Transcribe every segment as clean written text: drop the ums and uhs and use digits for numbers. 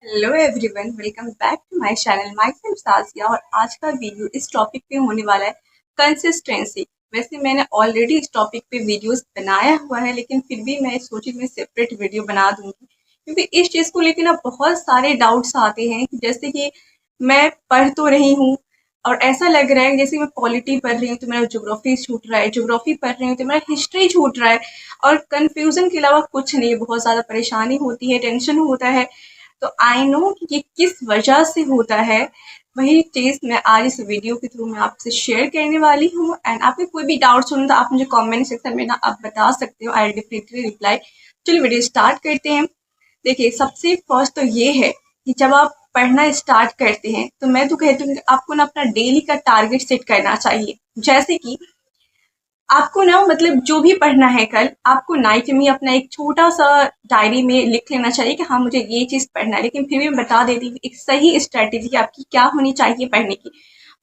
Hello everyone, welcome back to my channel myself Sajia. और आज का वीडियो इस टॉपिक पे होने वाला है कंसिस्टेंसी। वैसे मैंने ऑलरेडी इस टॉपिक पे वीडियोस बनाया हुआ है, लेकिन फिर भी मैं सोची मैं सेपरेट वीडियो बना दूंगी, क्योंकि इस चीज़ को लेकर ना बहुत सारे डाउट्स आते हैं कि जैसे कि मैं पढ़ तो रही हूँ और ऐसा लग रहा है जैसे मैं पॉलिटी पढ़ रही हूँ तो मेरा ज्योग्राफी छूट रहा है, ज्योग्राफी पढ़ रही हूँ तो मेरा हिस्ट्री छूट रहा है। और कंफ्यूजन के अलावा कुछ नहीं, बहुत ज़्यादा परेशानी होती है, टेंशन होता है। तो आई नो कि ये किस वजह से होता है। वही चीज़ मैं आज इस वीडियो के थ्रू मैं आपसे शेयर करने वाली हूँ। एंड आपके कोई भी डाउट्स हो तो आप मुझे कमेंट सेक्शन में ना आप बता सकते हो, आई डेफिनेटली रिप्लाई। चलिए वीडियो स्टार्ट करते हैं। देखिए, सबसे फर्स्ट तो ये है कि जब आप पढ़ना स्टार्ट करते हैं तो मैं तो कहती हूँ कि आपको ना अपना डेली का टारगेट सेट करना चाहिए। जैसे कि आपको ना मतलब जो भी पढ़ना है कल, आपको नाइट में अपना एक छोटा सा डायरी में लिख लेना चाहिए कि हाँ मुझे ये चीज़ पढ़ना है। लेकिन फिर भी मैं बता देती हूँ एक सही स्ट्रैटेजी आपकी क्या होनी चाहिए पढ़ने की।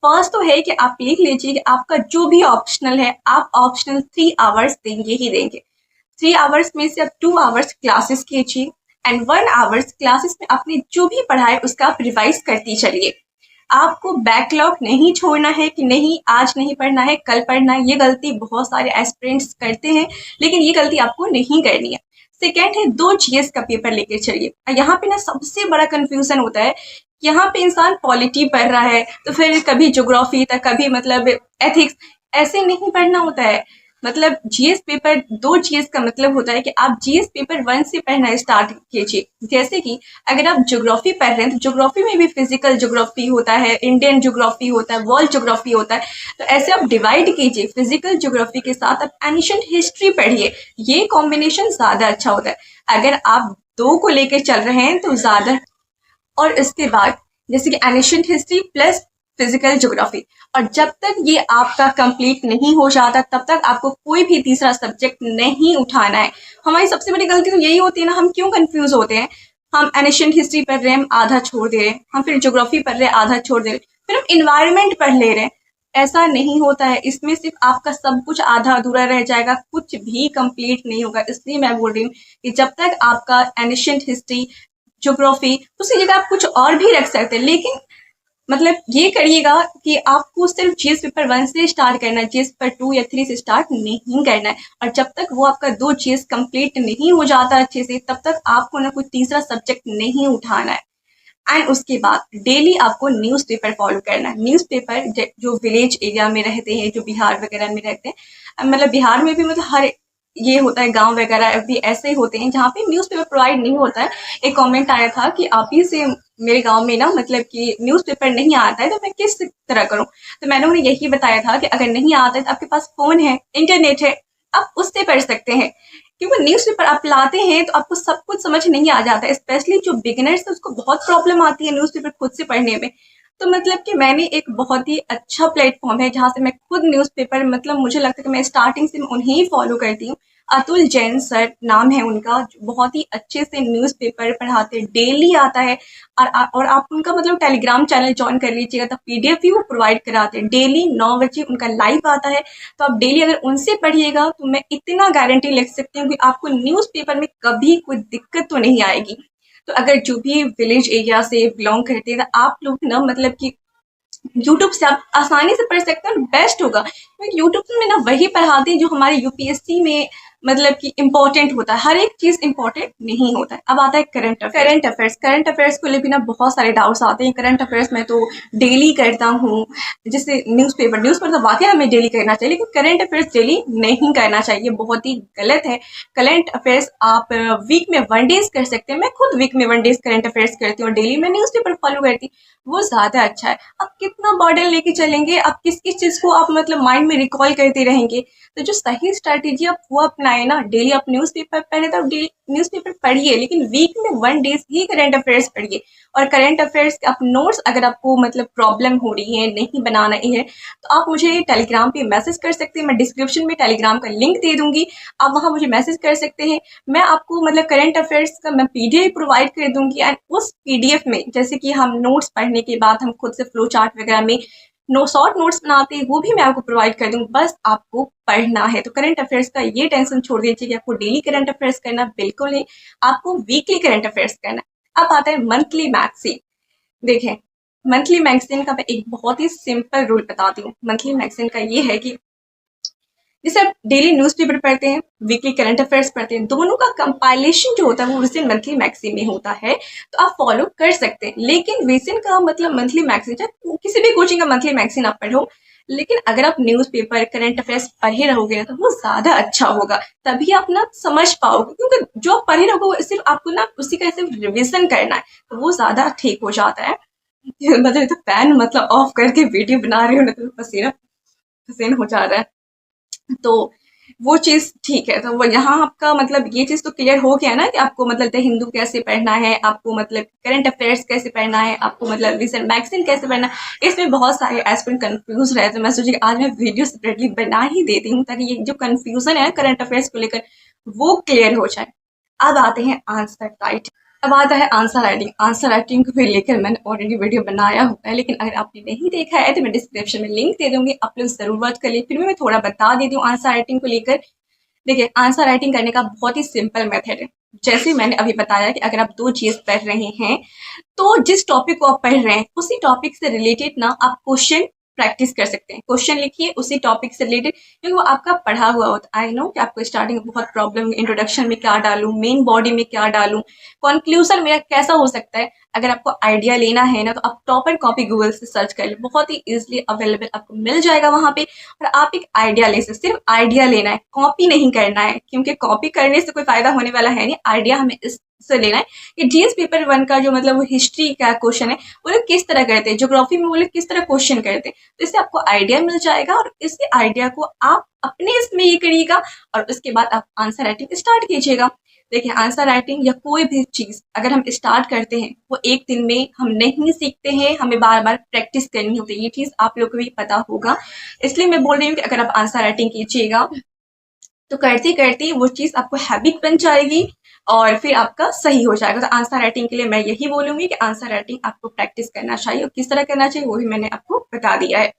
फर्स्ट तो है कि आप लिख लीजिए कि आपका जो भी ऑप्शनल है, आप ऑप्शनल 3 आवर्स देंगे ही देंगे। 3 आवर्स में से आप 2 आवर्स क्लासेस कीजिए एंड 1 आवर्स क्लासेस में आपने जो भी पढ़ा है उसका आप रिवाइज करती चलिए। आपको बैकलॉग नहीं छोड़ना है कि नहीं आज नहीं पढ़ना है कल पढ़ना है। ये गलती बहुत सारे एस्पिरेंट्स करते हैं, लेकिन ये गलती आपको नहीं करनी है। सेकेंड है, 2 जीएस का पेपर लेके चलिए। यहाँ पे ना सबसे बड़ा कंफ्यूजन होता है। यहाँ पे इंसान पॉलिटी पढ़ रहा है तो फिर कभी ज्योग्राफी तक, कभी मतलब एथिक्स, ऐसे नहीं पढ़ना होता है। मतलब जीएस पेपर, 2 जीएस का मतलब होता है कि आप जीएस पेपर 1 से पढ़ना स्टार्ट कीजिए। जैसे कि अगर आप ज्योग्राफी पढ़ रहे हैं तो ज्योग्राफी में भी फिजिकल ज्योग्राफी होता है, इंडियन ज्योग्राफी होता है, वर्ल्ड ज्योग्राफी होता है। तो ऐसे आप डिवाइड कीजिए, फिजिकल ज्योग्राफी के साथ आप एनिशियंट हिस्ट्री पढ़िए। ये कॉम्बिनेशन ज्यादा अच्छा होता है। अगर आप दो को लेकर चल रहे हैं तो ज्यादा। और इसके बाद जैसे कि ancient history plus physical geography. और जब तक ये आपका कंप्लीट नहीं हो जाता तब तक आपको कोई भी तीसरा सब्जेक्ट नहीं उठाना है। हमारी सबसे बड़ी गलती तो यही होती है ना, हम क्यों कंफ्यूज होते हैं। हम एनिशियंट हिस्ट्री पढ़ रहे हैं, हम आधा छोड़ दे रहे हैं, हम फिर ज्योग्राफी पढ़ रहे हैं, आधा छोड़ दे रहे हैं, फिर हम इन्वायरमेंट पढ़ ले रहे हैं। ऐसा नहीं होता है, इसमें सिर्फ आपका सब कुछ आधा अधूरा रह जाएगा, कुछ भी कंप्लीट नहीं होगा। इसलिए मैं बोल रही हूँ कि जब तक आपका एनिशियंट हिस्ट्री, ज्योग्राफी, उसकी जगह आप कुछ और भी रख सकते हैं, लेकिन मतलब ये करिएगा कि आपको सिर्फ जीएस पेपर 1 से स्टार्ट करना है, जीएस पेपर 2 या 3 से स्टार्ट नहीं करना है। और जब तक वो आपका 2 जीएस कंप्लीट नहीं हो जाता अच्छे से, तब तक आपको ना कोई तीसरा सब्जेक्ट नहीं उठाना है। एंड उसके बाद डेली आपको न्यूज़पेपर फॉलो करना है। न्यूज़पेपर जो विलेज एरिया में रहते हैं, जो बिहार वगैरह में रहते हैं, मतलब बिहार में भी मतलब हर ये होता है, गांव वगैरह भी ऐसे ही होते हैं जहाँ पे न्यूज़पेपर प्रोवाइड नहीं होता है। एक कमेंट आया था कि आप ही से मेरे गांव में ना मतलब कि न्यूज़पेपर नहीं आता है तो मैं किस तरह करूँ। तो मैंने उन्हें यही बताया था कि अगर नहीं आता है तो आपके पास फोन है, इंटरनेट है, आप उससे पढ़ सकते हैं। क्योंकि न्यूज़पेपर आप लाते हैं तो आपको सब कुछ समझ नहीं आ जाता है, स्पेशली जो बिगिनर्स है उसको बहुत प्रॉब्लम आती है न्यूज़पेपर खुद से पढ़ने में। तो मतलब कि मैंने एक बहुत ही अच्छा प्लेटफॉर्म है जहाँ से मैं खुद न्यूज़पेपर, मतलब मुझे लगता है कि मैं स्टार्टिंग से उन्हें ही फॉलो करती हूँ। अतुल जैन सर नाम है उनका, जो बहुत ही अच्छे से न्यूज़पेपर पढ़ाते, डेली आता है। और आप उनका मतलब टेलीग्राम चैनल ज्वाइन कर लीजिएगा, तो पीडीएफ भी वो प्रोवाइड कराते हैं। डेली 9 बजे उनका लाइव आता है। तो आप डेली अगर उनसे पढ़िएगा तो मैं इतना गारंटी ले सकती हूँ कि आपको न्यूज़पेपर में कभी कोई दिक्कत तो नहीं आएगी। तो अगर जो भी विलेज एरिया से बिलोंग करते हैं तो आप लोग ना मतलब कि यूट्यूब से आप आसानी से पढ़ सकते हैं और बेस्ट होगा, क्योंकि यूट्यूब में ना वही पढ़ाते हैं जो हमारे यूपीएससी में मतलब कि इम्पोर्टेंट होता है। हर एक चीज इम्पोर्टेंट नहीं होता है। अब आता है करंट अफेयर्स को लेकर ना बहुत सारे डाउट्स आते हैं। करंट अफेयर्स में तो डेली करता हूँ। जैसे न्यूज़पेपर तो वाकई हमें डेली करना चाहिए, लेकिन करंट अफेयर्स डेली नहीं करना चाहिए, बहुत ही गलत है। करंट अफेयर्स आप वीक में 1 डेज कर सकते हैं। मैं खुद वीक में 1 डेज करंट अफेयर्स करती हूँ और डेली मैं न्यूज़पेपर फॉलो करती हूँ। वो ज्यादा अच्छा है। आप कितना बर्डन लेके चलेंगे, आप किस किस चीज को आप मतलब माइंड में रिकॉल करते रहेंगे। तो जो सही स्ट्रैटेजी आप वो अपनाए ना, डेली आप न्यूज़पेपर पढ़े तो न्यूज़पेपर पढ़िए, लेकिन वीक में 1 डेज ही करंट अफेयर्स पढ़िए। और करंट अफेयर्स के आप नोट्स, अगर आपको मतलब प्रॉब्लम हो रही है, नहीं बनाना ही है, तो आप मुझे टेलीग्राम पे मैसेज कर सकते हैं। मैं डिस्क्रिप्शन में टेलीग्राम का लिंक दे दूंगी, आप वहां मुझे मैसेज कर सकते हैं। मैं आपको मतलब करंट अफेयर्स का मैं पीडीएफ प्रोवाइड कर दूंगी। एंड उस पीडीएफ में जैसे कि हम नोट्स पढ़ने के बाद हम खुद से फ्लो चार्ट वगैरह में नो शॉर्ट नोट्स बनाते हैं, वो भी मैं आपको प्रोवाइड कर दूंगी, बस आपको पढ़ना है। तो करंट अफेयर्स का ये टेंशन छोड़ दीजिए कि आपको डेली करंट अफेयर्स करना बिल्कुल नहीं, आपको वीकली करंट अफेयर्स करना है। अब आता है मंथली मैगजीन। देखें, मंथली मैगजीन का मैं एक बहुत ही सिंपल रूल बताती हूँ। मंथली मैगजीन का ये है कि जैसे आप डेली न्यूज़पेपर पढ़ते हैं, वीकली करंट अफेयर्स पढ़ते हैं, दोनों का कंपाइलेशन जो होता है वो उस दिन मंथली मैगजीन में होता है, तो आप फॉलो कर सकते हैं। लेकिन वीसन का मतलब मंथली मैगजीन, चाहे किसी भी कोचिंग का मंथली मैगजीन आप पढ़ो, लेकिन अगर आप न्यूज़पेपर करंट अफेयर्स पढ़े रहोगे ना तो वो ज़्यादा अच्छा होगा। तभी आप ना समझ पाओगे, क्योंकि जो आप पढ़े रहोगे वो सिर्फ आपको ना उसी का सिर्फ रिविजन करना है, तो वो ज़्यादा ठीक हो जाता है। मतलब तो फैन मतलब ऑफ करके वीडियो बना रही हूँ ना, तो पसीना पसीना हो जा रहा है। तो वो चीज़ ठीक है। तो वो यहाँ आपका मतलब ये चीज़ तो क्लियर हो गया ना कि आपको मतलब द हिंदू कैसे पढ़ना है, आपको मतलब करंट अफेयर्स कैसे पढ़ना है, आपको मतलब रिसेंट मैगजीन कैसे पढ़ना है। इसमें बहुत सारे एस्पिरेंट कंफ्यूज रहे, तो मैं सोची आज मैं वीडियो सेपरेटली बना ही देती हूँ ताकि ये जो कंफ्यूजन है करंट अफेयर्स को लेकर वो क्लियर हो जाए। अब आते हैं आंसर राइट। अब आता है आंसर राइटिंग। आंसर राइटिंग को लेकर मैंने ऑलरेडी वीडियो बनाया हुआ है, लेकिन अगर आपने नहीं देखा है तो मैं डिस्क्रिप्शन में लिंक दे दूंगी, आप लोग जरूर वॉच कर लिए। फिर भी मैं थोड़ा बता देती हूँ आंसर राइटिंग को लेकर। देखिए, आंसर राइटिंग करने का बहुत ही सिंपल मेथड है। जैसे मैंने अभी बताया कि अगर आप दो चीज पढ़ रहे हैं, तो जिस टॉपिक को आप पढ़ रहे हैं उसी टॉपिक से रिलेटेड ना आप क्वेश्चन प्रैक्टिस कर सकते हैं। क्वेश्चन लिखिए उसी टॉपिक से रिलेटेड, क्योंकि वो आपका पढ़ा हुआ होता है। आई नो कि आपको स्टार्टिंग में बहुत प्रॉब्लम, इंट्रोडक्शन में क्या डालूं, मेन बॉडी में क्या डालूं, कंक्लूजन मेरा कैसा हो सकता है। अगर आपको आइडिया लेना है ना तो आप टॉपर कॉपी गूगल से सर्च कर ले, बहुत ही इजिली अवेलेबल आपको मिल जाएगा वहां पे। और आप एक आइडिया ले सकते, सिर्फ आइडिया लेना है, कॉपी नहीं करना है, क्योंकि कॉपी करने से कोई फायदा होने वाला है नहीं। आइडिया हमें इससे लेना है कि जीएस पेपर 1 का जो मतलब वो हिस्ट्री का क्वेश्चन है वो लोग किस तरह करते हैं, ज्योग्राफी में वो लोग किस तरह क्वेश्चन करते हैं, तो इससे आपको आइडिया मिल जाएगा और इसी आइडिया को आप अपने इसमें ये करिएगा और उसके बाद आप आंसर राइटिंग स्टार्ट कीजिएगा। देखिए, आंसर राइटिंग या कोई भी चीज अगर हम स्टार्ट करते हैं वो एक दिन में हम नहीं सीखते हैं, हमें बार बार प्रैक्टिस करनी होती है। ये चीज आप लोग को भी पता होगा, इसलिए मैं बोल रही हूँ कि अगर आप आंसर राइटिंग कीजिएगा तो करते करते वो चीज आपको हैबिट बन जाएगी और फिर आपका सही हो जाएगा। तो आंसर राइटिंग के लिए मैं यही बोलूंगी कि आंसर राइटिंग आपको प्रैक्टिस करना चाहिए, और किस तरह करना चाहिए वो भी मैंने आपको बता दिया है।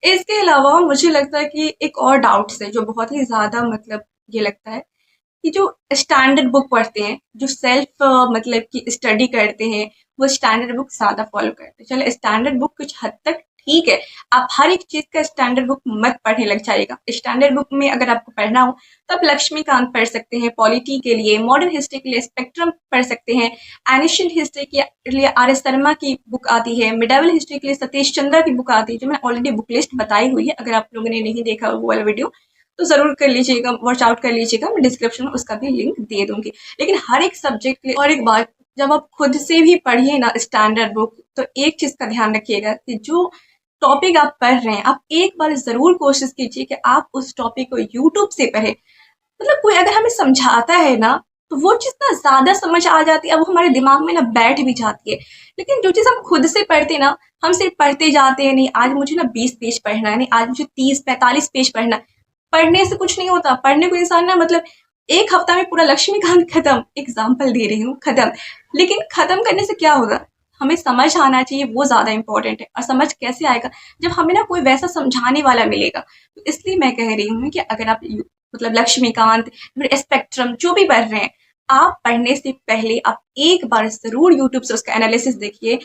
इसके अलावा मुझे लगता है कि एक और डाउट्स है जो बहुत ही ज्यादा मतलब ये लगता है कि जो स्टैंडर्ड बुक पढ़ते हैं, जो सेल्फ मतलब की स्टडी करते हैं, वो स्टैंडर्ड बुक ज्यादा फॉलो करते हैं। चलो, स्टैंडर्ड बुक कुछ हद तक ठीक है, आप हर एक चीज का स्टैंडर्ड बुक मत पढ़ने लग जाएगा। स्टैंडर्ड बुक में अगर आपको पढ़ना हो तो आप लक्ष्मीकांत पढ़ सकते हैं, पॉलिटी के लिए, मॉडर्न हिस्ट्री के लिए स्पेक्ट्रम पढ़ सकते हैं, एनिशियंट हिस्ट्री के लिए आर एस शर्मा की बुक आती है, मिडावल हिस्ट्री के लिए सतीश चंद्रा की बुक आती है, जो मैंने ऑलरेडी बुक लिस्ट बताई हुई है। अगर आप लोगों ने नहीं देखा वो वाला वीडियो तो जरूर कर लीजिएगा, वॉच आउट कर लीजिएगा, मैं डिस्क्रिप्शन में उसका भी लिंक दे दूंगी। लेकिन हर एक सब्जेक्ट के लिए, और एक बात, जब आप खुद से भी पढ़िए ना स्टैंडर्ड बुक, तो एक चीज का ध्यान रखिएगा कि जो टॉपिक आप पढ़ रहे हैं आप एक बार जरूर कोशिश कीजिए कि आप उस टॉपिक को यूट्यूब से पढ़े। मतलब कोई अगर हमें समझाता है ना तो वो चीज ना ज्यादा समझ आ जाती है, अब वो हमारे दिमाग में ना बैठ भी जाती है। लेकिन जो चीज हम खुद से पढ़ते हैं ना, हम सिर्फ पढ़ते जाते हैं, नहीं आज मुझे ना 20 पेज पढ़ना है, नहीं आज मुझे 30-45 पेज पढ़ना है। पढ़ने से कुछ नहीं होता, पढ़ने को इंसान ना मतलब एक हफ्ता में पूरा लक्ष्मीकांत खत्म, एग्जाम्पल दे रही हूँ, खत्म। लेकिन खत्म करने से क्या होगा, हमें समझ आना चाहिए, वो ज्यादा इंपॉर्टेंट है। और समझ कैसे आएगा, जब हमें ना कोई वैसा समझाने वाला मिलेगा। तो इसलिए मैं कह रही हूँ कि अगर आप मतलब लक्ष्मीकांत, फिर स्पेक्ट्रम जो भी पढ़ रहे हैं, आप पढ़ने से पहले आप एक बार जरूर यूट्यूब से उसका एनालिसिस देखिए।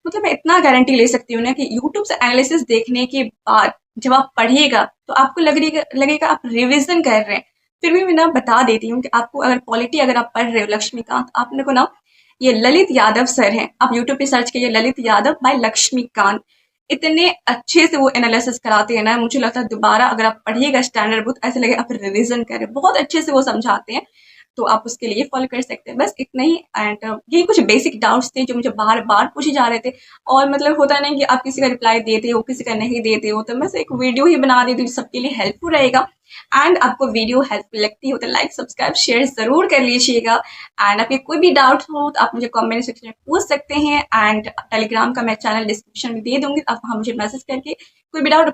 मतलब मैं इतना गारंटी ले सकती हूँ ना कि यूट्यूब से एनालिसिस देखने के बाद जब आप पढ़िएगा तो आपको लगेगा आप रिवीजन कर रहे हैं। फिर भी मैं ना बता देती हूँ कि आपको अगर पॉलिटी अगर आप पढ़ रहे हो लक्ष्मीकांत, आपने को ना ये ललित यादव सर हैं, आप यूट्यूब पे सर्च कीजिए ललित यादव बाय लक्ष्मीकांत। इतने अच्छे से वो एनालिसिस कराते हैं ना, मुझे लगता है दोबारा अगर आप पढ़िएगा स्टैंडर्ड बुक ऐसे लगे आप रिवीजन करें, बहुत अच्छे से वो समझाते हैं। तो आप उसके लिए फॉलो कर सकते हैं, बस इतना ही। एंड ये कुछ बेसिक डाउट्स थे जो मुझे बार बार पूछे जा रहे थे। और मतलब होता नहीं कि आप किसी का रिप्लाई देते हो, किसी का नहीं देते हो, तो मैं एक वीडियो ही बना देती हूँ सबके लिए हेल्पफुल रहेगा। एंड आपको वीडियो हेल्पफुल लगती हो तो लाइक सब्सक्राइब शेयर जरूर कर लीजिएगा। एंड आपके कोई भी डाउट हो तो आप मुझे कमेंट सेक्शन में पूछ सकते हैं, एंड टेलीग्राम का मैं चैनल डिस्क्रिप्शन में दे दूंगी, आप वहाँ मुझे मैसेज करके कोई भी डाउट